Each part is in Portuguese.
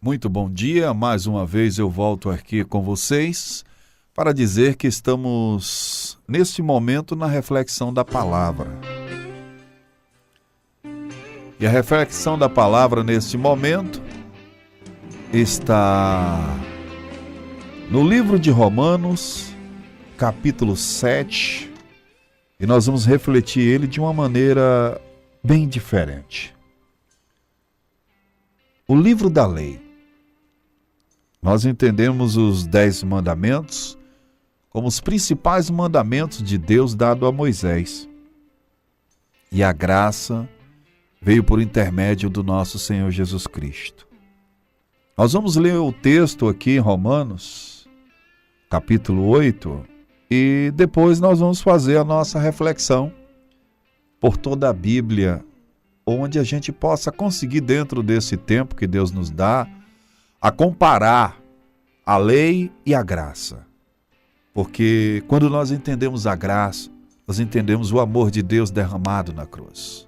Muito bom dia, mais uma vez eu volto aqui com vocês para dizer que estamos neste momento na reflexão da palavra. E a reflexão da palavra neste momento está no livro de Romanos, capítulo 7, e nós vamos refletir ele de uma maneira bem diferente. O livro da lei. Nós entendemos os 10 mandamentos como os principais mandamentos de Deus dado a Moisés. E a graça veio por intermédio do nosso Senhor Jesus Cristo. Nós vamos ler o texto aqui em Romanos, capítulo 8, e depois nós vamos fazer a nossa reflexão por toda a Bíblia, onde a gente possa conseguir, dentro desse tempo que Deus nos dá, a comparar a lei e a graça. Porque quando nós entendemos a graça, nós entendemos o amor de Deus derramado na cruz.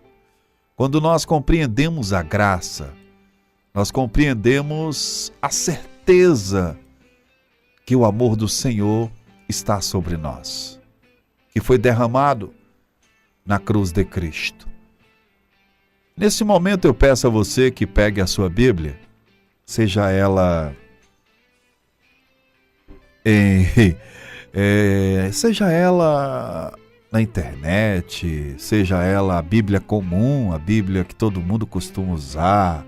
Quando nós compreendemos a graça, nós compreendemos a certeza que o amor do Senhor está sobre nós, que foi derramado na cruz de Cristo. Nesse momento eu peço a você que pegue a sua Bíblia, seja ela na internet, seja ela a Bíblia comum, a Bíblia que todo mundo costuma usar,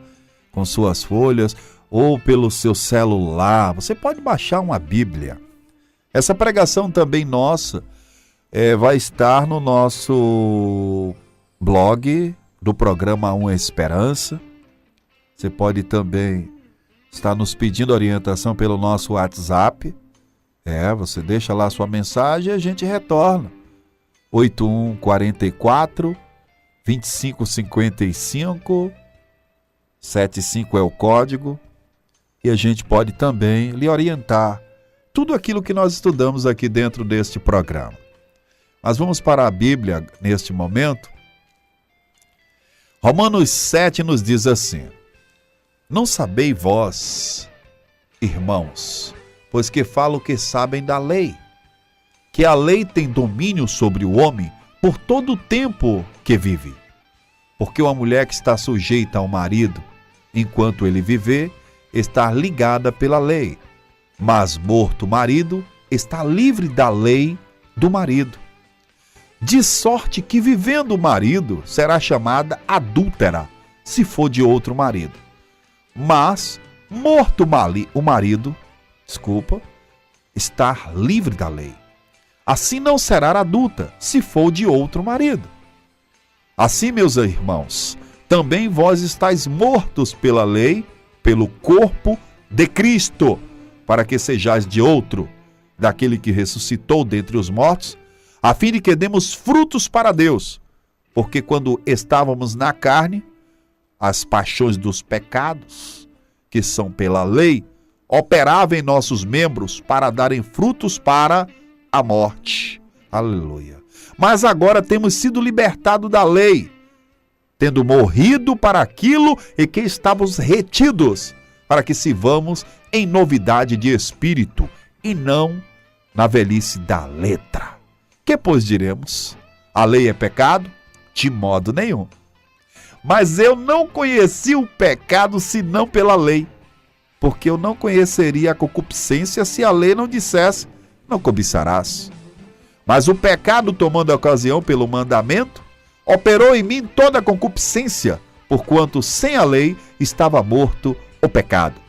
com suas folhas, ou pelo seu celular. Você pode baixar uma Bíblia. Essa pregação também nossa vai estar no nosso blog do programa Uma Esperança. Você pode também estar nos pedindo orientação pelo nosso WhatsApp. Você deixa lá sua mensagem e a gente retorna. 8144 2555 75 é o código. E a gente pode também lhe orientar tudo aquilo que nós estudamos aqui dentro deste programa. Mas vamos para a Bíblia neste momento. Romanos 7 nos diz assim: Não sabeis vós, irmãos, pois que falo que sabem da lei, que a lei tem domínio sobre o homem por todo o tempo que vive. Porque uma mulher que está sujeita ao marido, enquanto ele viver, está ligada pela lei, mas morto o marido, está livre da lei do marido. De sorte que, vivendo o marido, será chamada adúltera, se for de outro marido. Mas, morto o marido, está livre da lei. Assim não será adulta, se for de outro marido. Assim, meus irmãos, também vós estáis mortos pela lei, pelo corpo de Cristo, para que sejais de outro, daquele que ressuscitou dentre os mortos, a fim de que demos frutos para Deus. Porque quando estávamos na carne, as paixões dos pecados, que são pela lei, operavam em nossos membros para darem frutos para a morte. Aleluia. Mas agora temos sido libertados da lei, tendo morrido para aquilo em que estávamos retidos, para que sirvamos em novidade de espírito, e não na velhice da letra. Que, pois, diremos? A lei é pecado? De modo nenhum. Mas eu não conheci o pecado senão pela lei, porque eu não conheceria a concupiscência se a lei não dissesse: não cobiçarás. Mas o pecado, tomando ocasião pelo mandamento, operou em mim toda a concupiscência, porquanto sem a lei estava morto o pecado.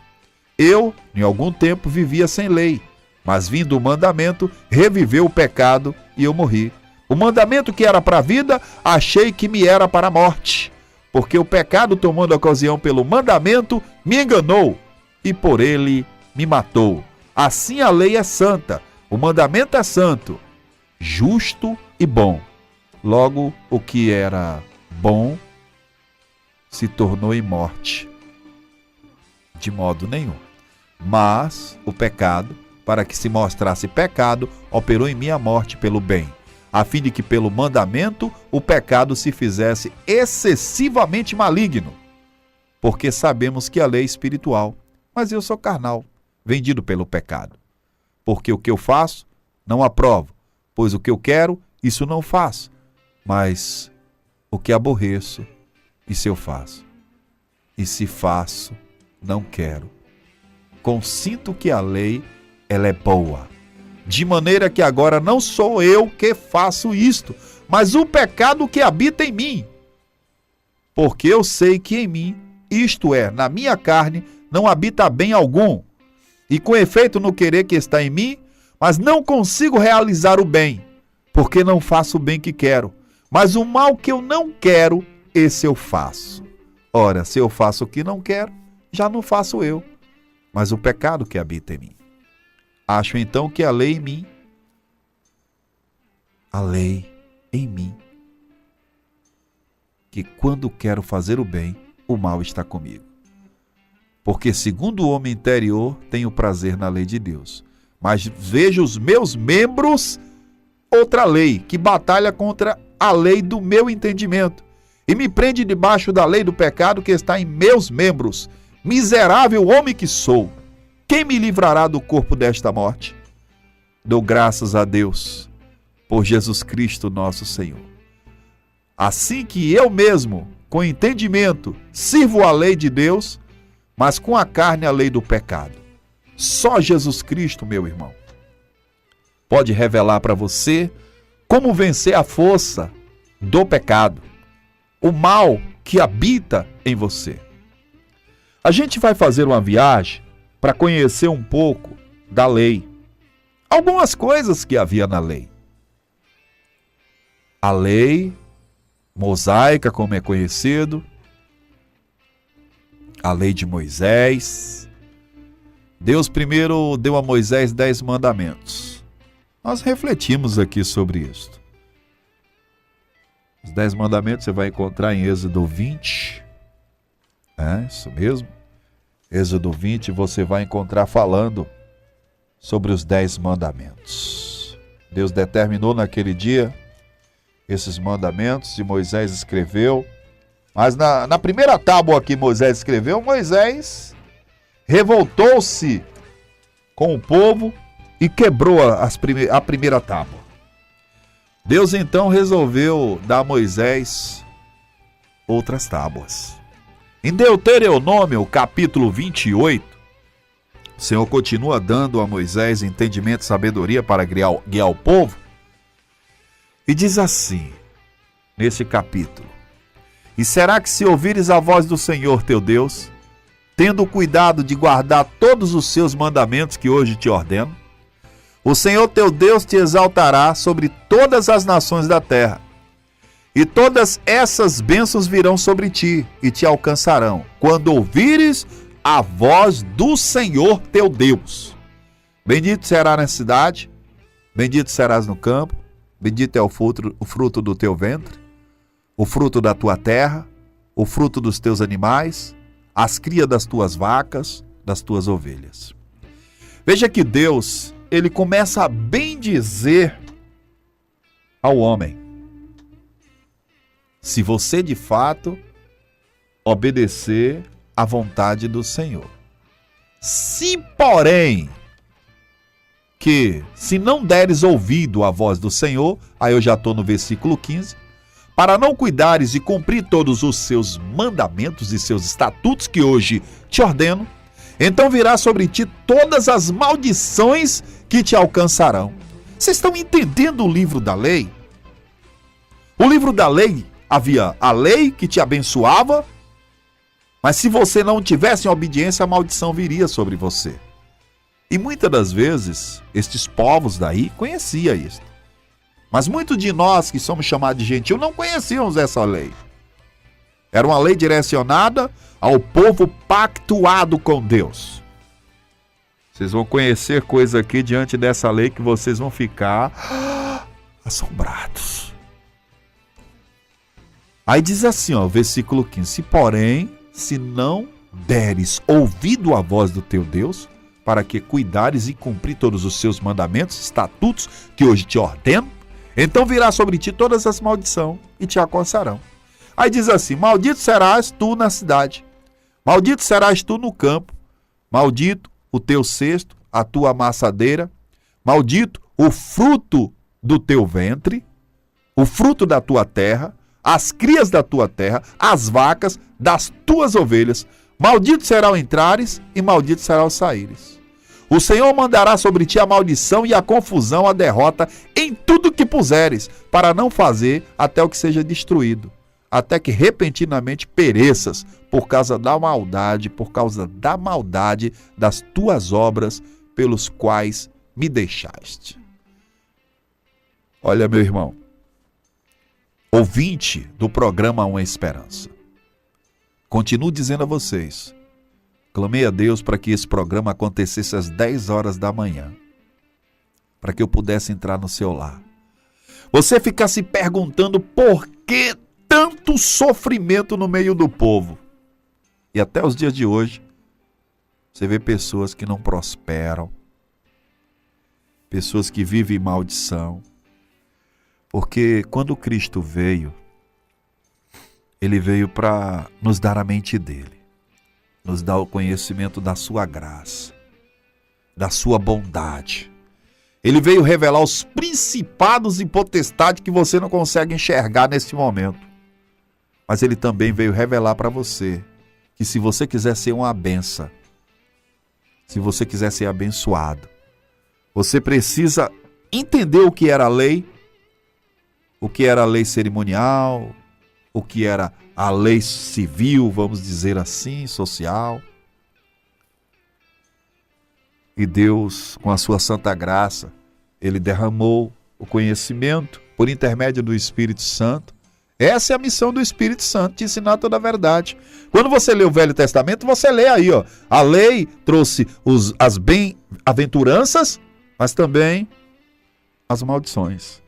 Eu, em algum tempo, vivia sem lei, mas vindo o mandamento, reviveu o pecado e eu morri. O mandamento que era para a vida, achei que me era para a morte, porque o pecado, tomando ocasião pelo mandamento, me enganou e por ele me matou. Assim a lei é santa, o mandamento é santo, justo e bom. Logo, o que era bom se tornou em morte. De modo nenhum. Mas o pecado, para que se mostrasse pecado, operou em mim a morte pelo bem, a fim de que pelo mandamento o pecado se fizesse excessivamente maligno. Porque sabemos que a lei é espiritual, mas eu sou carnal, vendido pelo pecado. Porque o que eu faço, não aprovo, pois o que eu quero, isso não faço. Mas o que aborreço, isso eu faço. E se faço, não quero. Consinto que a lei, ela é boa. De maneira que agora não sou eu que faço isto, mas o pecado que habita em mim. Porque eu sei que em mim, isto é, na minha carne, não habita bem algum. E com efeito no querer que está em mim, mas não consigo realizar o bem, porque não faço o bem que quero. Mas o mal que eu não quero, esse eu faço. Ora, se eu faço o que não quero, já não faço eu, mas o pecado que habita em mim. Acho então que a lei em mim, que quando quero fazer o bem, o mal está comigo. Porque segundo o homem interior, tenho prazer na lei de Deus. Mas vejo os meus membros, outra lei, que batalha contra a lei do meu entendimento, e me prende debaixo da lei do pecado que está em meus membros. Miserável homem que sou, quem me livrará do corpo desta morte? Dou graças a Deus por Jesus Cristo nosso Senhor. Assim que eu mesmo, com entendimento, sirvo a lei de Deus, mas com a carne a lei do pecado. Só Jesus Cristo, meu irmão, pode revelar para você como vencer a força do pecado, o mal que habita em você. A gente vai fazer uma viagem para conhecer um pouco da lei. Algumas coisas que havia na lei. A lei mosaica, como é conhecido, a lei de Moisés. Deus primeiro deu a Moisés 10 mandamentos. Nós refletimos aqui sobre isso. Os 10 mandamentos você vai encontrar em Êxodo 20. É, isso mesmo. Êxodo 20 você vai encontrar falando sobre os 10 mandamentos. Deus determinou naquele dia esses mandamentos e Moisés escreveu. Mas na primeira tábua que Moisés escreveu, Moisés revoltou-se com o povo e quebrou a primeira tábua. Deus então resolveu dar a Moisés outras tábuas. Em Deuteronômio, capítulo 28, o Senhor continua dando a Moisés entendimento e sabedoria para guiar o povo. E diz assim, nesse capítulo: E será que se ouvires a voz do Senhor teu Deus, tendo cuidado de guardar todos os seus mandamentos que hoje te ordeno, o Senhor teu Deus te exaltará sobre todas as nações da terra. E todas essas bênçãos virão sobre ti e te alcançarão, quando ouvires a voz do Senhor teu Deus. Bendito será na cidade, bendito serás no campo, bendito é o fruto do teu ventre, o fruto da tua terra, o fruto dos teus animais, as crias das tuas vacas, das tuas ovelhas. Veja que Deus, ele começa a bendizer ao homem. Se você de fato obedecer à vontade do Senhor. Se porém se não deres ouvido à voz do Senhor, aí eu já estou no versículo 15, para não cuidares e cumprir todos os seus mandamentos e seus estatutos que hoje te ordeno, então virá sobre ti todas as maldições que te alcançarão. Vocês estão entendendo o livro da lei? O livro da lei, havia a lei que te abençoava, mas se você não tivesse em obediência, a maldição viria sobre você. E muitas das vezes, estes povos daí conheciam isso. Mas muitos de nós que somos chamados de gentil não conhecíamos essa lei. Era uma lei direcionada ao povo pactuado com Deus. Vocês vão conhecer coisa aqui diante dessa lei que vocês vão ficar assombrados. Aí diz assim, versículo 15, se não deres ouvido à voz do teu Deus, para que cuidares e cumprir todos os seus mandamentos, estatutos que hoje te ordeno, então virá sobre ti todas as maldições e te alcançarão. Aí diz assim, maldito serás tu na cidade, maldito serás tu no campo, Maldito o teu cesto, a tua amassadeira, maldito o fruto do teu ventre, o fruto da tua terra, as crias da tua terra, as vacas das tuas ovelhas. Maldito será o entrares e maldito será o saíres. O Senhor mandará sobre ti a maldição e a confusão, a derrota em tudo que puseres, para não fazer até o que seja destruído, até que repentinamente pereças por causa da maldade das tuas obras pelos quais me deixaste. Olha, meu irmão, ouvinte do programa Uma Esperança, continuo dizendo a vocês, clamei a Deus para que esse programa acontecesse às 10 horas da manhã, para que eu pudesse entrar no seu lar. Você ficar se perguntando por que tanto sofrimento no meio do povo. E até os dias de hoje, você vê pessoas que não prosperam, pessoas que vivem em maldição. Porque quando Cristo veio, Ele veio para nos dar a mente dele, nos dar o conhecimento da sua graça, da sua bondade. Ele veio revelar os principados e potestades que você não consegue enxergar nesse momento. Mas ele também veio revelar para você que se você quiser ser uma benção, se você quiser ser abençoado, você precisa entender o que era a lei, o que era a lei cerimonial, o que era a lei civil, vamos dizer assim, social. E Deus, com a sua santa graça, Ele derramou o conhecimento por intermédio do Espírito Santo. Essa é a missão do Espírito Santo, te ensinar toda a verdade. Quando você lê o Velho Testamento, você lê aí, ó, a lei trouxe as bem-aventuranças, mas também as maldições.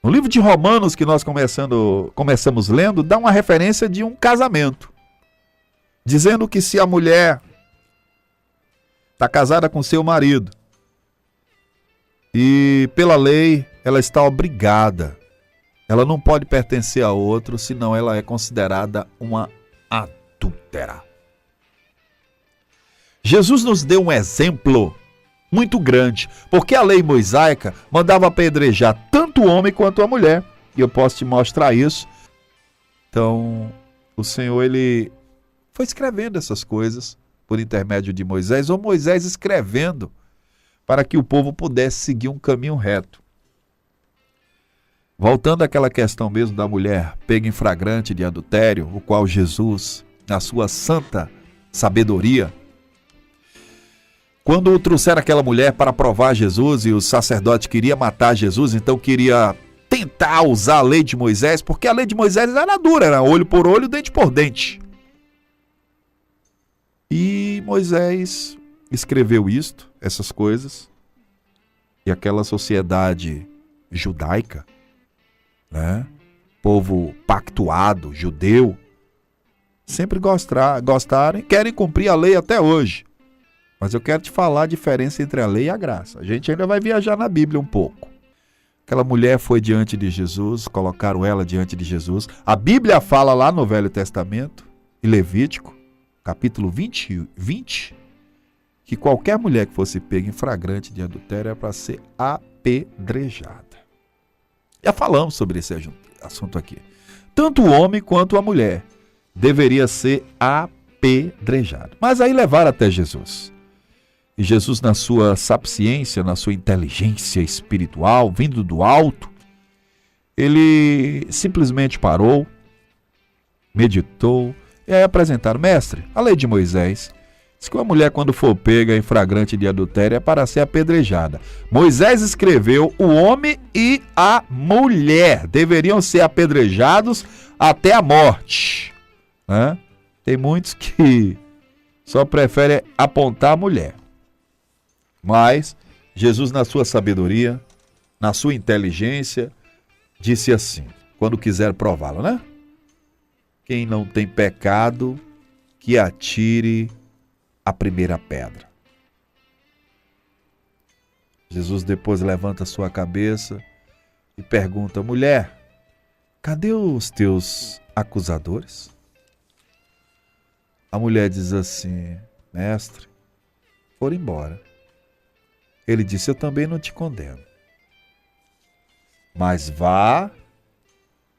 No livro de Romanos, que nós começamos lendo, dá uma referência de um casamento, dizendo que se a mulher está casada com seu marido e pela lei ela está obrigada, ela não pode pertencer a outro, senão ela é considerada uma adúltera. Jesus nos deu um exemplo muito grande, porque a lei mosaica mandava apedrejar tanto o homem quanto a mulher, e eu posso te mostrar isso. Então, o Senhor, Ele foi escrevendo essas coisas por intermédio de Moisés, ou Moisés escrevendo para que o povo pudesse seguir um caminho reto. Voltando àquela questão mesmo da mulher pega em flagrante de adultério, o qual Jesus, na sua santa sabedoria, quando trouxeram aquela mulher para provar Jesus e o sacerdote queria matar Jesus, então queria tentar usar a lei de Moisés, porque a lei de Moisés era dura, era olho por olho, dente por dente. E Moisés escreveu essas coisas, e aquela sociedade judaica, né, povo pactuado, judeu, sempre gostaram e querem cumprir a lei até hoje. Mas eu quero te falar a diferença entre a lei e a graça. A gente ainda vai viajar na Bíblia um pouco. Aquela mulher foi diante de Jesus, colocaram ela diante de Jesus. A Bíblia fala lá no Velho Testamento, em Levítico, capítulo 20, que qualquer mulher que fosse pega em flagrante de adultério é para ser apedrejada. Já falamos sobre esse assunto aqui. Tanto o homem quanto a mulher deveria ser apedrejado. Mas aí levaram até Jesus. E Jesus, na sua sapiência, na sua inteligência espiritual, vindo do alto, ele simplesmente parou, meditou, e aí apresentaram: mestre, a lei de Moisés diz que uma mulher, quando for pega em flagrante de adultério, é para ser apedrejada. Moisés escreveu: o homem e a mulher deveriam ser apedrejados até a morte. Né? Tem muitos que só preferem apontar a mulher. Mas Jesus, na sua sabedoria, na sua inteligência, disse assim, quando quiser prová-lo, né? Quem não tem pecado, que atire a primeira pedra. Jesus depois levanta sua cabeça e pergunta: mulher, cadê os teus acusadores? A mulher diz assim: mestre, foram embora. Ele disse: eu também não te condeno. Mas vá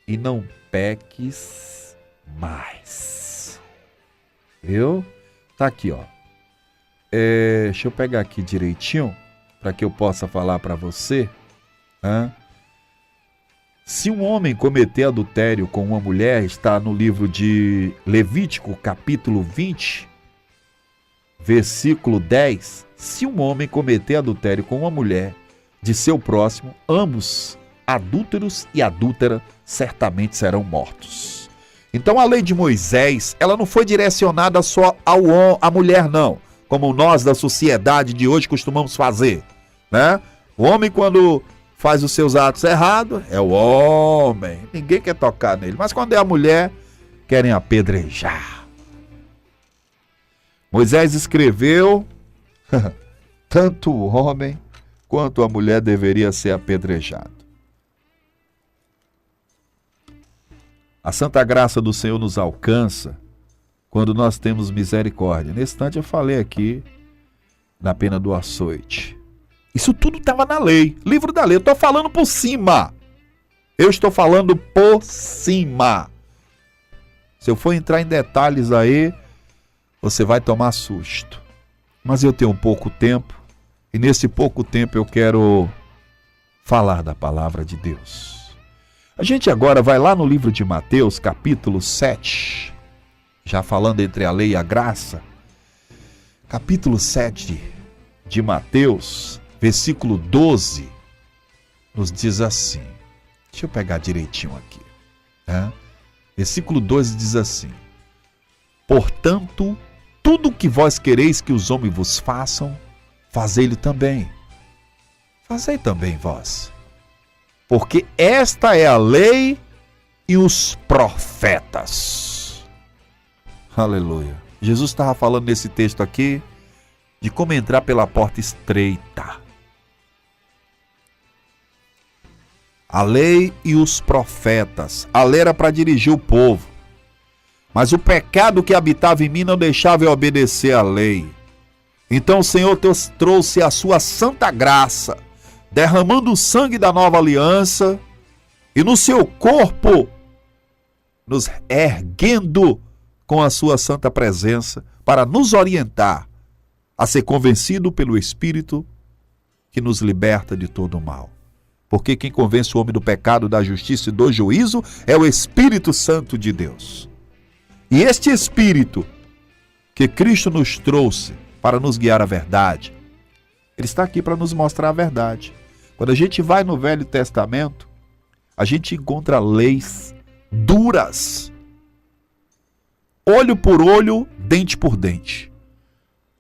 e não peques mais. Viu? Tá aqui, ó. Deixa eu pegar aqui direitinho, para que eu possa falar para você. Se um homem cometer adultério com uma mulher, está no livro de Levítico, capítulo 20, versículo 10. Se um homem cometer adultério com uma mulher de seu próximo, ambos, adúlteros e adúltera, certamente serão mortos. Então a lei de Moisés, ela não foi direcionada só à mulher, não, como nós da sociedade de hoje costumamos fazer, né? O homem, quando faz os seus atos errados, é o homem, ninguém quer tocar nele, mas quando é a mulher, querem apedrejar. Moisés escreveu: tanto o homem quanto a mulher deveria ser apedrejado. A santa graça do Senhor nos alcança quando nós temos misericórdia. Nesse instante eu falei aqui na pena do açoite. Isso tudo estava na lei, livro da lei. Eu estou falando por cima. Eu estou falando por cima. Se eu for entrar em detalhes aí, você vai tomar susto. Mas eu tenho pouco tempo, e nesse pouco tempo eu quero falar da palavra de Deus. A gente agora vai lá no livro de Mateus, capítulo 7, já falando entre a lei e a graça. Capítulo 7 de Mateus, versículo 12, nos diz assim. Deixa eu pegar direitinho aqui. Versículo 12 diz assim: portanto, tudo o que vós quereis que os homens vos façam, fazei-lhe também. Fazei também vós. Porque esta é a lei e os profetas. Aleluia. Jesus estava falando nesse texto aqui de como entrar pela porta estreita. A lei e os profetas. A lei era para dirigir o povo. Mas o pecado que habitava em mim não deixava eu obedecer à lei. Então o Senhor trouxe a sua santa graça, derramando o sangue da nova aliança e no seu corpo, nos erguendo com a sua santa presença para nos orientar a ser convencido pelo Espírito que nos liberta de todo o mal. Porque quem convence o homem do pecado, da justiça e do juízo é o Espírito Santo de Deus. E este Espírito que Cristo nos trouxe para nos guiar à verdade, ele está aqui para nos mostrar a verdade. Quando a gente vai no Velho Testamento, a gente encontra leis duras, olho por olho, dente por dente.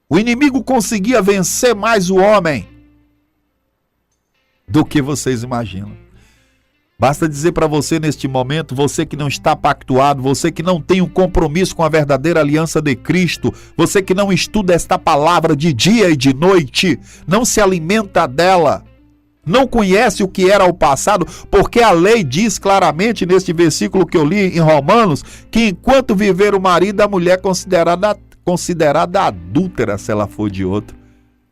O inimigo conseguia vencer mais o homem do que vocês imaginam. Basta dizer para você neste momento, você que não está pactuado, você que não tem um compromisso com a verdadeira aliança de Cristo, você que não estuda esta palavra de dia e de noite, não se alimenta dela, não conhece o que era o passado, porque a lei diz claramente neste versículo que eu li em Romanos, que enquanto viver o marido, a mulher é considerada adúltera se ela for de outro,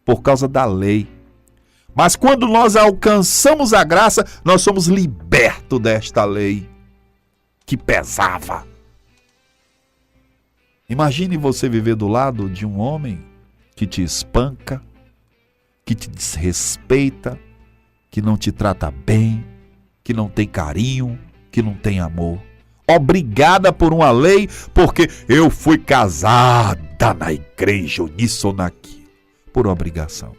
por causa da lei. Mas quando nós alcançamos a graça, nós somos libertos desta lei que pesava. Imagine você viver do lado de um homem que te espanca, que te desrespeita, que não te trata bem, que não tem carinho, que não tem amor. Obrigada por uma lei, porque eu fui casada na igreja, ou nisso ou naquilo, por obrigação.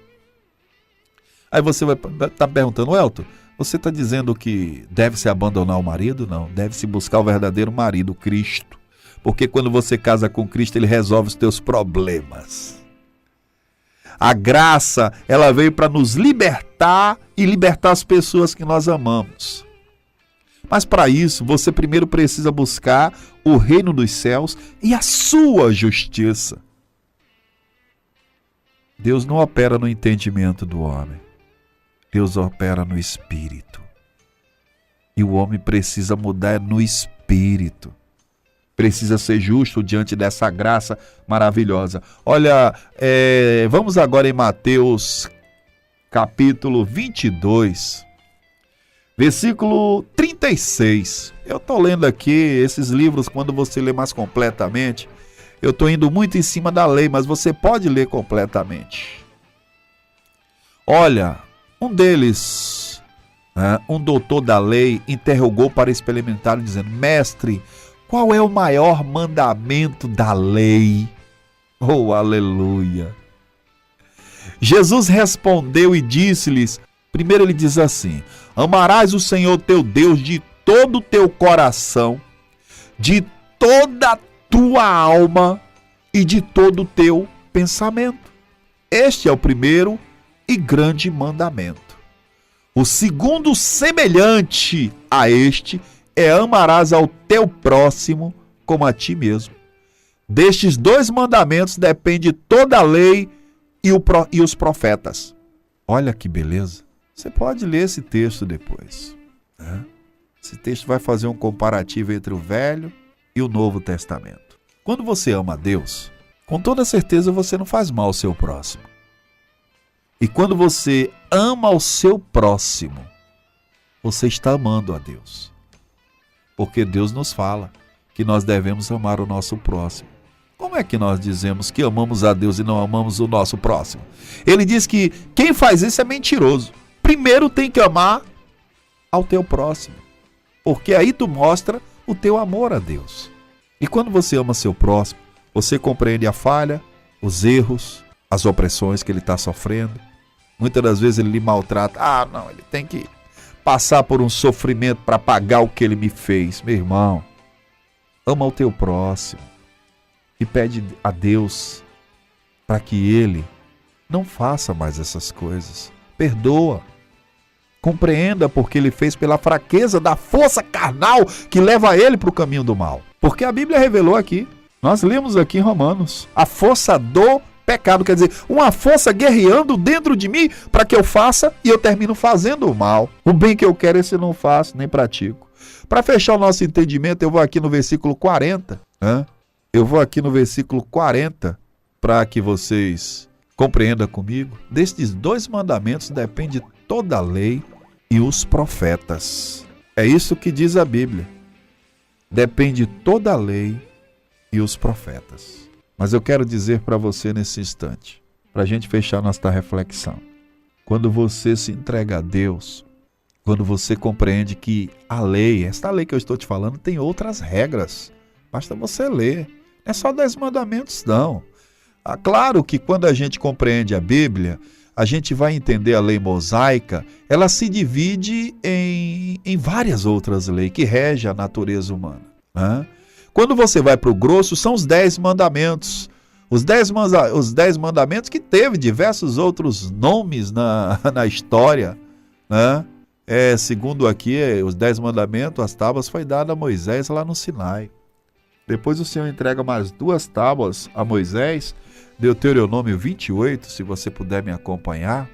Aí você vai estar perguntando: Elton, você está dizendo que deve-se abandonar o marido? Não, deve-se buscar o verdadeiro marido, Cristo. Porque quando você casa com Cristo, Ele resolve os teus problemas. A graça, ela veio para nos libertar e libertar as pessoas que nós amamos. Mas para isso, você primeiro precisa buscar o reino dos céus e a sua justiça. Deus não opera no entendimento do homem. Deus opera no espírito. E o homem precisa mudar no espírito. precisa ser justo diante dessa graça maravilhosa. Olha, vamos agora em Mateus capítulo 22, versículo 36. Eu estou lendo aqui esses livros, quando você lê mais completamente, eu estou indo muito em cima da lei, mas você pode ler completamente. Olha, um deles, um doutor da lei, interrogou para experimentar, dizendo: mestre, qual é o maior mandamento da lei? Oh, aleluia! Jesus respondeu e disse-lhes, primeiro ele diz assim: amarás o Senhor teu Deus de todo o teu coração, de toda a tua alma e de todo o teu pensamento. Este é o primeiro e grande mandamento. O segundo, semelhante a este, é: amarás ao teu próximo como a ti mesmo. Destes dois mandamentos depende toda a lei e os profetas. Olha que beleza. Você pode ler esse texto depois. Esse texto vai fazer um comparativo entre o Velho e o Novo Testamento. Quando você ama a Deus, com toda certeza você não faz mal ao seu próximo. E quando você ama o seu próximo, você está amando a Deus. Porque Deus nos fala que nós devemos amar o nosso próximo. Como é que nós dizemos que amamos a Deus e não amamos o nosso próximo? Ele diz que quem faz isso é mentiroso. Primeiro tem que amar ao teu próximo, porque aí tu mostra o teu amor a Deus. E quando você ama seu próximo, você compreende a falha, os erros, as opressões que ele está sofrendo. Muitas das vezes ele lhe maltrata. Não, ele tem que passar por um sofrimento para pagar o que ele me fez. Meu irmão, ama o teu próximo e pede a Deus para que ele não faça mais essas coisas. Perdoa. Compreenda porque ele fez pela fraqueza da força carnal que leva ele para o caminho do mal. Porque a Bíblia revelou aqui, nós lemos aqui em Romanos, a força do pecado, quer dizer, uma força guerreando dentro de mim para que eu faça e eu termino fazendo o mal. O bem que eu quero, esse eu não faço, nem pratico. Para fechar o nosso entendimento, eu vou aqui no versículo 40. Eu vou aqui no versículo 40 para que vocês compreendam comigo. Destes dois mandamentos depende toda a lei e os profetas. É isso que diz a Bíblia. Depende toda a lei e os profetas. Mas eu quero dizer para você nesse instante, para a gente fechar nossa reflexão. Quando você se entrega a Deus, quando você compreende que a lei, esta lei que eu estou te falando, tem outras regras. Basta você ler. Não é só 10 mandamentos, não. Claro que quando a gente compreende a Bíblia, a gente vai entender a lei mosaica, ela se divide em várias outras leis que regem a natureza humana. Quando você vai para o grosso, são os 10 mandamentos. Os 10 mandamentos que teve diversos outros nomes na história. Segundo aqui, os 10 mandamentos, as tábuas foi dada a Moisés lá no Sinai. Depois o Senhor entrega mais 2 tábuas a Moisés, Deuteronômio 28, se você puder me acompanhar.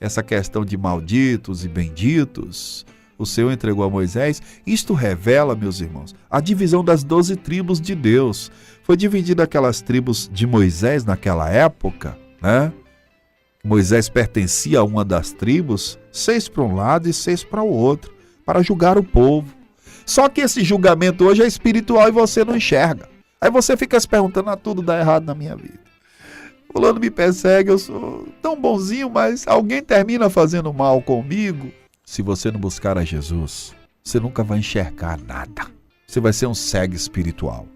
Essa questão de malditos e benditos, o Senhor entregou a Moisés. Isto revela, meus irmãos, a divisão das 12 tribos de Deus. Foi dividida aquelas tribos de Moisés naquela época, Moisés pertencia a uma das tribos, 6 para um lado e 6 para o outro, para julgar o povo. Só que esse julgamento hoje é espiritual e você não enxerga. Aí você fica se perguntando: tudo dá errado na minha vida. Fulano me persegue, eu sou tão bonzinho, mas alguém termina fazendo mal comigo. Se você não buscar a Jesus, você nunca vai enxergar nada. Você vai ser um cego espiritual.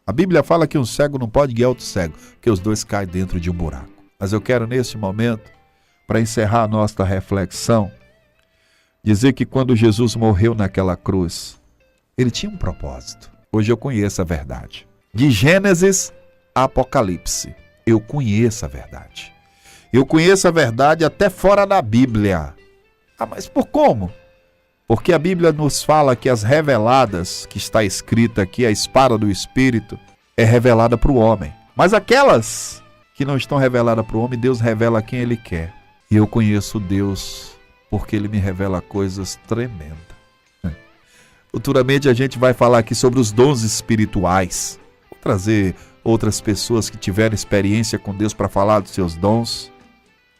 A Bíblia fala que um cego não pode guiar outro cego, porque os dois caem dentro de um buraco. Mas eu quero nesse momento, para encerrar a nossa reflexão, dizer que quando Jesus morreu naquela cruz, ele tinha um propósito. Hoje eu conheço a verdade. De Gênesis a Apocalipse, eu conheço a verdade. Eu conheço a verdade até fora da Bíblia. Mas por como? Porque a Bíblia nos fala que as reveladas, que está escrita aqui, a espada do Espírito, é revelada para o homem. Mas aquelas que não estão reveladas para o homem, Deus revela a quem Ele quer. E eu conheço Deus porque Ele me revela coisas tremendas. Futuramente a gente vai falar aqui sobre os dons espirituais. Vou trazer outras pessoas que tiveram experiência com Deus para falar dos seus dons.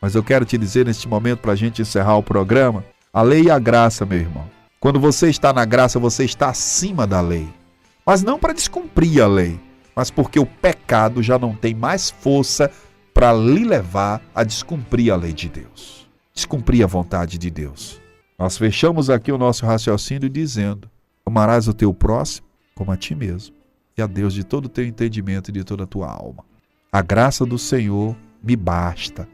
Mas eu quero te dizer neste momento, para a gente encerrar o programa, a lei e a graça, meu irmão. Quando você está na graça, você está acima da lei. Mas não para descumprir a lei, mas porque o pecado já não tem mais força para lhe levar a descumprir a lei de Deus. Descumprir a vontade de Deus. Nós fechamos aqui o nosso raciocínio dizendo: amarás o teu próximo como a ti mesmo, e a Deus de todo o teu entendimento e de toda a tua alma. A graça do Senhor me basta,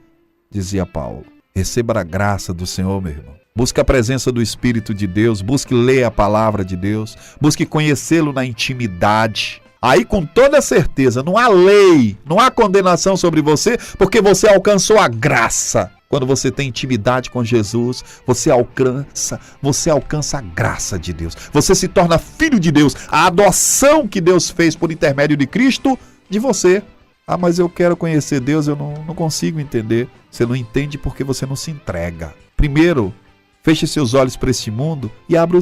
dizia Paulo. Receba a graça do Senhor, meu irmão. Busque a presença do Espírito de Deus, busque ler a palavra de Deus, busque conhecê-lo na intimidade. Aí, com toda certeza, não há lei, não há condenação sobre você, porque você alcançou a graça. Quando você tem intimidade com Jesus, você alcança a graça de Deus. Você se torna filho de Deus, a adoção que Deus fez por intermédio de Cristo de você. Ah, mas eu quero conhecer Deus, eu não consigo entender. Você não entende porque você não se entrega. Primeiro, feche seus olhos para este mundo e abra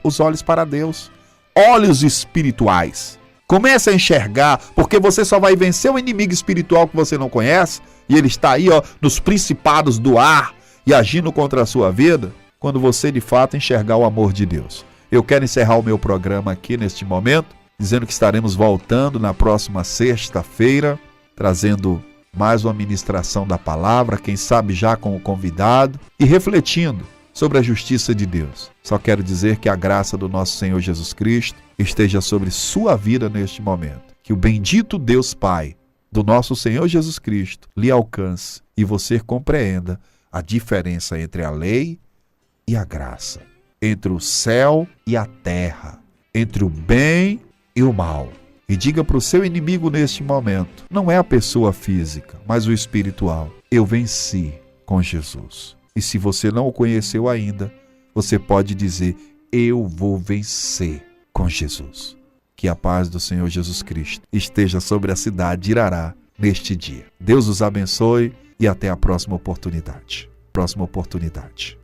os olhos para Deus. Olhos espirituais. Comece a enxergar, porque você só vai vencer o inimigo espiritual que você não conhece, e ele está aí, nos principados do ar e agindo contra a sua vida, quando você de fato enxergar o amor de Deus. Eu quero encerrar o meu programa aqui neste momento, dizendo que estaremos voltando na próxima sexta-feira, trazendo mais uma ministração da palavra, quem sabe já com o convidado, e refletindo sobre a justiça de Deus. Só quero dizer que a graça do nosso Senhor Jesus Cristo esteja sobre sua vida neste momento. Que o bendito Deus Pai do nosso Senhor Jesus Cristo lhe alcance e você compreenda a diferença entre a lei e a graça, entre o céu e a terra, entre o bem e o mal. E diga para o seu inimigo neste momento, não é a pessoa física, mas o espiritual: eu venci com Jesus. E se você não o conheceu ainda, você pode dizer: eu vou vencer com Jesus. Que a paz do Senhor Jesus Cristo esteja sobre a cidade de Irará neste dia. Deus os abençoe e até a próxima oportunidade. Próxima oportunidade.